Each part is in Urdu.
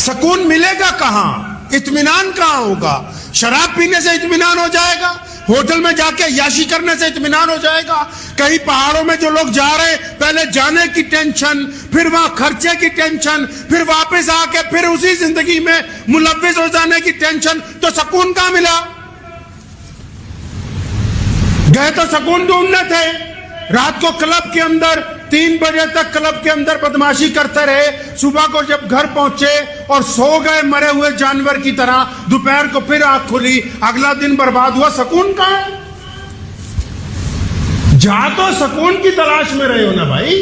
سکون ملے گا کہاں؟ اطمینان کہاں ہوگا؟ شراب پینے سے اطمینان ہو جائے گا؟ ہوٹل میں جا کے عیاشی کرنے سے اطمینان ہو جائے گا؟ کہیں پہاڑوں میں جو لوگ جا رہے ہیں پہلے جانے کی ٹینشن، پھر وہاں خرچے کی ٹینشن، پھر واپس آ کے پھر اسی زندگی میں ملوث ہو جانے کی ٹینشن، تو سکون کہاں ملا؟ گئے تو سکون ڈھونڈنے تھے، رات کو کلب کے اندر 3 بجے تک کلب کے اندر بدماشی کرتے رہے، صبح کو جب گھر پہنچے اور سو گئے مرے ہوئے جانور کی طرح، دوپہر کو پھر آنکھ کھلی، اگلا دن برباد ہوا۔ سکون کہاں ہے؟ جا تو سکون کی تلاش میں رہے ہو نا بھائی۔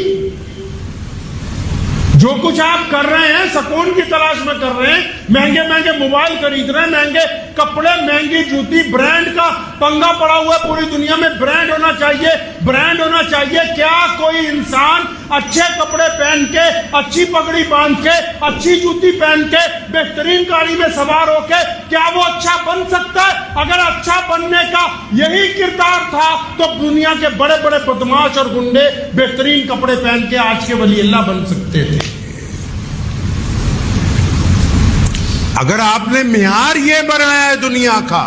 جو کچھ آپ کر رہے ہیں سکون کی تلاش میں کر رہے ہیں، مہنگے مہنگے موبائل خرید رہے ہیں، مہنگے کپڑے، مہنگی جوتی، برانڈ کا پنگا پڑا ہوا ہے پوری دنیا میں، برانڈ ہونا چاہیے، برانڈ ہونا چاہیے۔ کیا کوئی انسان اچھے کپڑے پہن کے، اچھی پگڑی باندھ کے، اچھی جوتی پہن کے، بہترین گاڑی میں سوار ہو کے، کیا وہ اچھا بن سکتا ہے؟ اگر اچھا بننے کا یہی کردار تھا تو دنیا کے بڑے بڑے بدماش اور گنڈے بہترین کپڑے پہن کے آج کے ولی اللہ بن سکتے تھے۔ اگر آپ نے معیار یہ بنایا ہے دنیا کا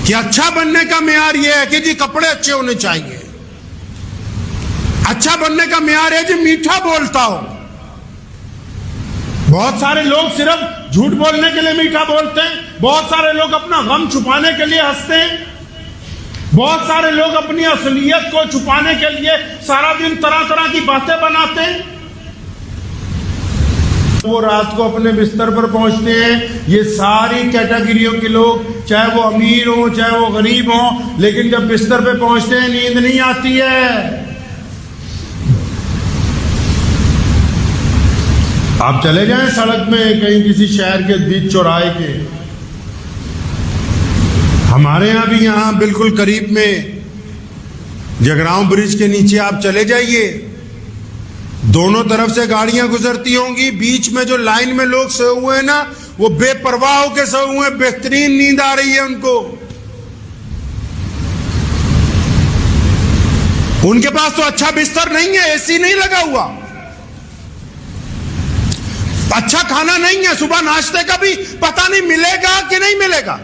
کہ اچھا بننے کا معیار یہ ہے کہ جی کپڑے اچھے ہونے چاہیے، اچھا بننے کا معیار ہے جی میٹھا بولتا ہو۔ بہت سارے لوگ صرف جھوٹ بولنے کے لیے میٹھا بولتے ہیں، بہت سارے لوگ اپنا غم چھپانے کے لیے ہنستے ہیں، بہت سارے لوگ اپنی اصلیت کو چھپانے کے لیے سارا دن طرح طرح کی باتیں بناتے ہیں۔ وہ رات کو اپنے بستر پر پہنچتے ہیں، یہ ساری کیٹیگریوں کے لوگ، چاہے وہ امیر ہوں چاہے وہ غریب ہوں، لیکن جب بستر پہ پہنچتے ہیں نیند نہیں آتی ہے۔ آپ چلے جائیں سڑک میں کہیں کسی شہر کے بیچ چوراہے کے، ہمارے یہاں بھی یہاں بالکل قریب میں جگراؤں برج کے نیچے آپ چلے جائیے، دونوں طرف سے گاڑیاں گزرتی ہوں گی، بیچ میں جو لائن میں لوگ سوئے ہوئے ہیں نا وہ بے پرواہ ہو کے سوئے ہوئے ہیں، بہترین نیند آ رہی ہے ان کو۔ ان کے پاس تو اچھا بستر نہیں ہے، اے سی نہیں لگا ہوا، اچھا کھانا نہیں ہے، صبح ناشتے کا بھی پتہ نہیں ملے گا کہ نہیں ملے گا،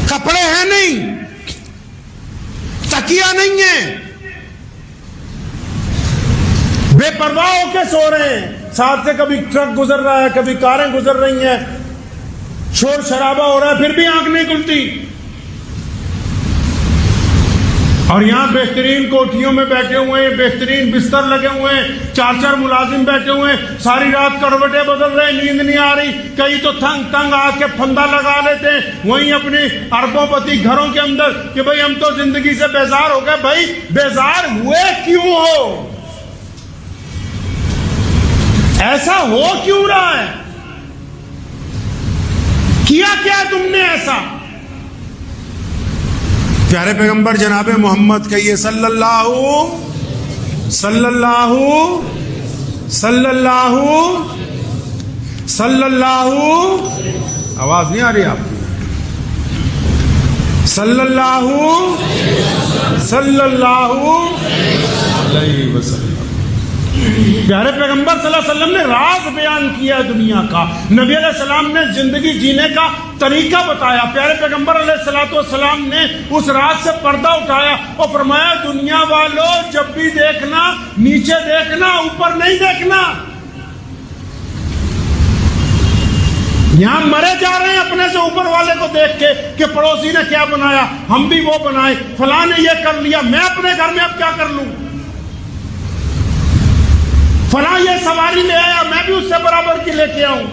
کپڑے ہیں نہیں، تکیہ نہیں ہے، بے پرواہ ہو کے سو رہے ہیں۔ ساتھ سے کبھی ٹرک گزر رہا ہے، کبھی کاریں گزر رہی ہیں، شور شرابہ ہو رہا ہے، پھر بھی آنکھ نہیں کھلتی۔ اور یہاں بہترین کوٹھیوں میں بیٹھے ہوئے ہیں، بہترین بستر لگے ہوئے ہیں، 4 ملازم بیٹھے ہوئے ہیں، ساری رات کروٹیں بدل رہے ہیں، نیند نہیں آ رہی، کئی تو تنگ آ کے پھندا لگا لیتے ہیں وہیں اپنے اربوں پتی گھروں کے اندر کہ بھئی ہم تو زندگی سے بیزار ہو گئے۔ بھائی بیزار ہوئے کیوں ہو؟ ایسا ہو کیوں رہا ہے؟ کیا کیا تم نے ایسا؟ پیارے پیغمبر جناب محمد کہیے صلی اللہ آواز نہیں آ رہی آپ کی؟ صلی اللہ علیہ وسلم۔ پیارے پیغمبر صلی اللہ علیہ وسلم نے راز بیان کیا دنیا کا، نبی علیہ السلام نے زندگی جینے کا طریقہ بتایا، پیارے پیغمبر علیہ السلام نے اس راز سے پردہ اٹھایا اور فرمایا دنیا والوں جب بھی دیکھنا نیچے دیکھنا، اوپر نہیں دیکھنا۔ یہاں مرے جا رہے ہیں اپنے سے اوپر والے کو دیکھ کے کہ پڑوسی نے کیا بنایا ہم بھی وہ بنائے، فلاں نے یہ کر لیا میں اپنے گھر میں اب کیا کر لوں، فلاں یہ سواری لے آیا میں بھی اس سے برابر کی لے کے آؤں،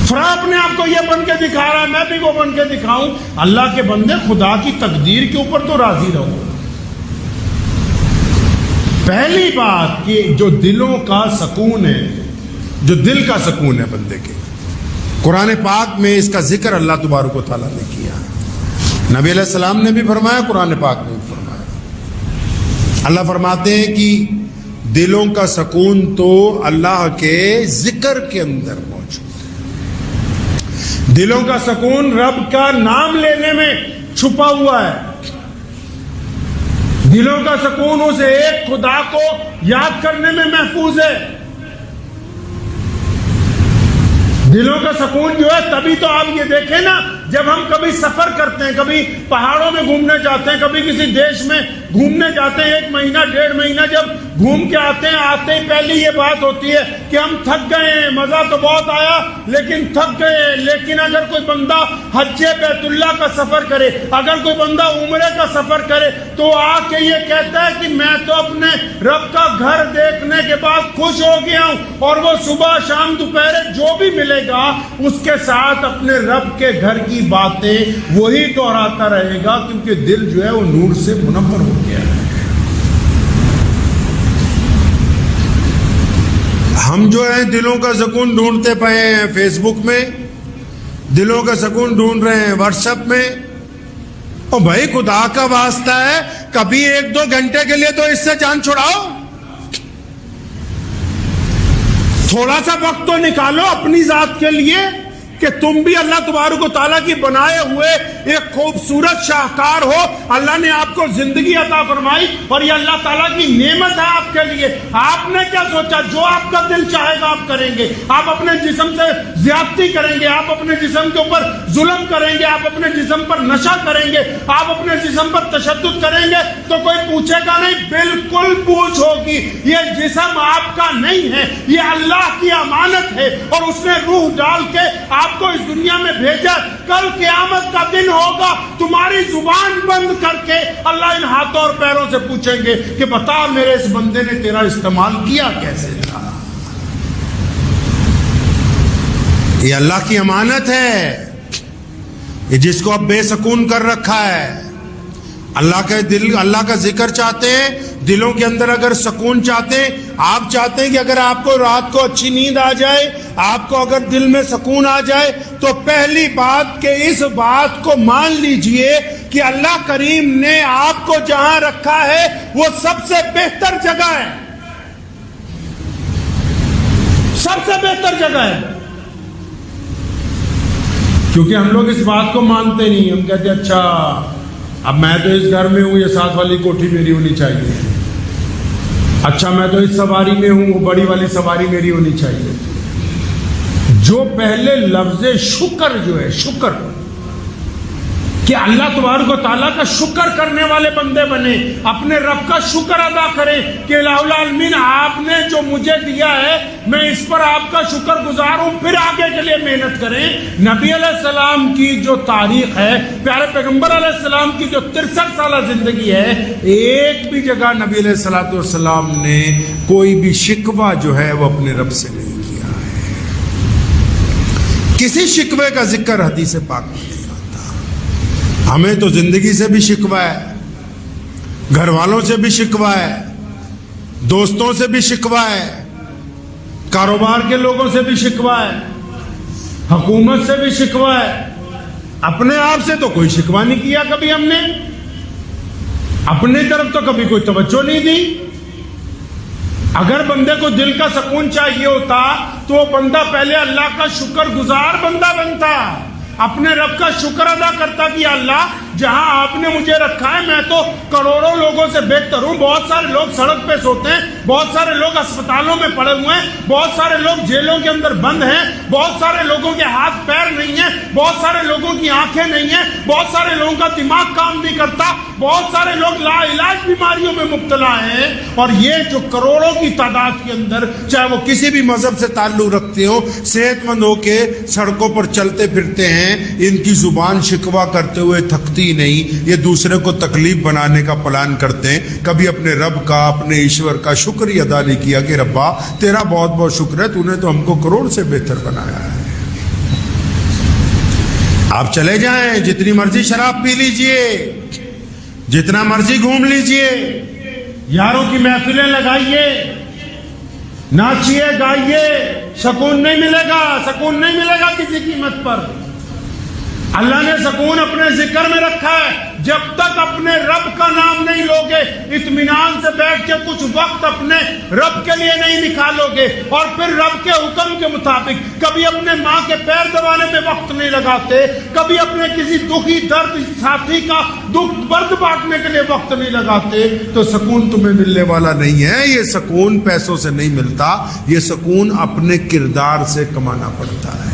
فلاں اپنے آپ کو یہ بن کے دکھا رہا ہے میں بھی وہ بن کے دکھاؤں۔ اللہ کے بندے خدا کی تقدیر کے اوپر تو راضی رہو۔ پہلی بات کہ جو دلوں کا سکون ہے، جو دل کا سکون ہے بندے کے، قرآن پاک میں اس کا ذکر اللہ تبارک و تعالیٰ نے کیا، نبی علیہ السلام نے بھی فرمایا، قرآن پاک نے بھی فرمایا۔ اللہ فرماتے ہیں کہ دلوں کا سکون تو اللہ کے ذکر کے اندر موجود ہے، دلوں کا سکون رب کا نام لینے میں چھپا ہوا ہے، دلوں کا سکون اس ایک خدا کو یاد کرنے میں محفوظ ہے. دلوں کا سکون جو ہے تبھی تو آپ یہ دیکھیں نا، جب ہم کبھی سفر کرتے ہیں، کبھی پہاڑوں میں گھومنے جاتے ہیں، کبھی کسی دیش میں گھومنے جاتے ہیں، 1 مہینہ 1.5 مہینہ جب گھوم کے آتے ہیں، آتے ہی پہلی یہ بات ہوتی ہے کہ ہم تھک گئے ہیں، مزہ تو بہت آیا لیکن تھک گئے. لیکن اگر کوئی بندہ حج بیت اللہ کا سفر کرے، اگر کوئی بندہ عمرے کا سفر کرے، تو آ کے یہ کہتا ہے کہ میں تو اپنے رب کا گھر دیکھنے کے بعد خوش ہو گیا ہوں. اور وہ صبح شام دوپہر جو بھی ملے گا اس کے ساتھ اپنے رب کے گھر کی باتیں وہی دہراتا رہے گا، کیونکہ دل جو ہے وہ نور سے منور ہو گیا ہے. ہم جو ہیں دلوں کا سکون ڈھونڈتے پئے ہیں فیس بک میں، دلوں کا سکون ڈھونڈ رہے ہیں واٹس ایپ میں. اور بھائی خدا کا واسطہ ہے، کبھی 1-2 گھنٹے کے لیے تو اس سے جان چھڑاؤ. تھوڑا سا وقت تو نکالو اپنی ذات کے لیے کہ تم بھی اللہ تبارک و تعالیٰ کی بنائے ہوئے ایک خوبصورت شاہکار ہو. اللہ نے آپ کو زندگی عطا فرمائی اور یہ اللہ تعالیٰ کی نعمت ہے آپ کے لیے. آپ نے کیا سوچا؟ جو آپ کا دل چاہے گا آپ کریں گے. آپ اپنے جسم سے زیادتی کریں گے، آپ اپنے جسم کے اوپر ظلم کریں گے، آپ اپنے جسم پر نشہ کریں گے، آپ اپنے جسم پر تشدد کریں گے تو کوئی پوچھے گا نہیں؟ بالکل پوچھ ہوگی. یہ جسم آپ کا نہیں ہے، یہ اللہ کی امانت ہے اور اس نے روح ڈال کے آپ کو اس دنیا میں بھیجا. کل قیامت کا دن ہوگا، تمہاری زبان بند کر کے اللہ ان ہاتھوں اور پیروں سے پوچھیں گے کہ بتا میرے اس بندے نے تیرا استعمال کیا کیسے تھا. یہ اللہ کی امانت ہے، یہ جس کو اب بے سکون کر رکھا ہے. اللہ کا ذکر چاہتے ہیں، دلوں کے اندر اگر سکون چاہتے ہیں، آپ چاہتے ہیں کہ اگر آپ کو رات کو اچھی نیند آ جائے، آپ کو اگر دل میں سکون آ جائے، تو پہلی بات کہ اس بات کو مان لیجئے کہ اللہ کریم نے آپ کو جہاں رکھا ہے وہ سب سے بہتر جگہ ہے، سب سے بہتر جگہ ہے. کیونکہ ہم لوگ اس بات کو مانتے نہیں. ہم کہتے ہیں اچھا اب میں تو اس گھر میں ہوں، یہ ساتھ والی کوٹھی میری ہونی چاہیے. اچھا میں تو اس سواری میں ہوں، وہ بڑی والی سواری میری ہونی چاہیے. جو پہلے لفظ شکر جو ہے، شکر کہ اللہ تبارک و تعالیٰ کا شکر کرنے والے بندے بنے، اپنے رب کا شکر ادا کریں کہ الہ العالمین آپ نے جو مجھے دیا ہے میں اس پر آپ کا شکر گزار ہوں. پھر آگے کے لیے محنت کریں. نبی علیہ السلام کی جو تاریخ ہے، پیارے پیغمبر علیہ السلام کی جو 63 سالہ زندگی ہے، ایک بھی جگہ نبی علیہ السلام نے کوئی بھی شکوہ جو ہے وہ اپنے رب سے نہیں کیا ہے. کسی شکوے کا ذکر حدیث پاک میں. ہمیں تو زندگی سے بھی شکوہ ہے، گھر والوں سے بھی شکوہ ہے، دوستوں سے بھی شکوہ ہے، کاروبار کے لوگوں سے بھی شکوہ ہے، حکومت سے بھی شکوہ ہے. اپنے آپ سے تو کوئی شکوہ نہیں کیا کبھی ہم نے، اپنے طرف تو کبھی کوئی توجہ نہیں دی. اگر بندے کو دل کا سکون چاہیے ہوتا تو وہ بندہ پہلے اللہ کا شکر گزار بندہ بنتا، اپنے رب کا شکر ادا کرتا کہ اللہ جہاں آپ نے مجھے رکھا ہے میں تو کروڑوں لوگوں سے بہتر ہوں. بہت سارے لوگ سڑک پہ سوتے ہیں، بہت سارے لوگ اسپتالوں میں پڑے ہوئے ہیں، بہت سارے لوگ جیلوں کے اندر بند ہیں، بہت سارے لوگوں کے ہاتھ پیر نہیں ہیں، بہت سارے لوگوں کی آنکھیں نہیں ہیں، بہت سارے لوگوں کا دماغ کام نہیں کرتا، بہت سارے لوگ لا علاج بیماریوں میں مبتلا ہیں. اور یہ جو کروڑوں کی تعداد کے اندر چاہے وہ کسی بھی مذہب سے تعلق رکھتے ہو، صحت مند ہو کے سڑکوں پر چلتے پھرتے ہیں، ان کی زبان شکوہ کرتے ہوئے تھکتی نہیں. یہ دوسرے کو تکلیف بنانے کا پلان کرتے ہیں. کبھی اپنے رب کا، اپنے ایشور کا شکر ہی ادا نہیں کیا کہ ربا تیرا بہت بہت شکر ہے، تو نے تو ہم کو کروڑ سے بہتر بنایا ہے. آپ چلے جائیں، جتنی مرضی شراب پی لیجئے، جتنا مرضی گھوم لیجئے، یاروں کی محفلیں لگائیے، ناچیے گائیے، سکون نہیں ملے گا، سکون نہیں ملے گا کسی قیمت پر. اللہ نے سکون اپنے ذکر میں رکھا ہے. جب تک اپنے رب کا نام نہیں لوگے, اطمینان سے بیٹھ کے کچھ وقت اپنے رب کے لیے نہیں نکالو گے, اور پھر رب کے حکم کے مطابق کبھی اپنے ماں کے پیر دبانے میں وقت نہیں لگاتے, کبھی اپنے کسی دکھی درد ساتھی کا دکھ درد بانٹنے کے لیے وقت نہیں لگاتے, تو سکون تمہیں ملنے والا نہیں ہے. یہ سکون پیسوں سے نہیں ملتا, یہ سکون اپنے کردار سے کمانا پڑتا ہے.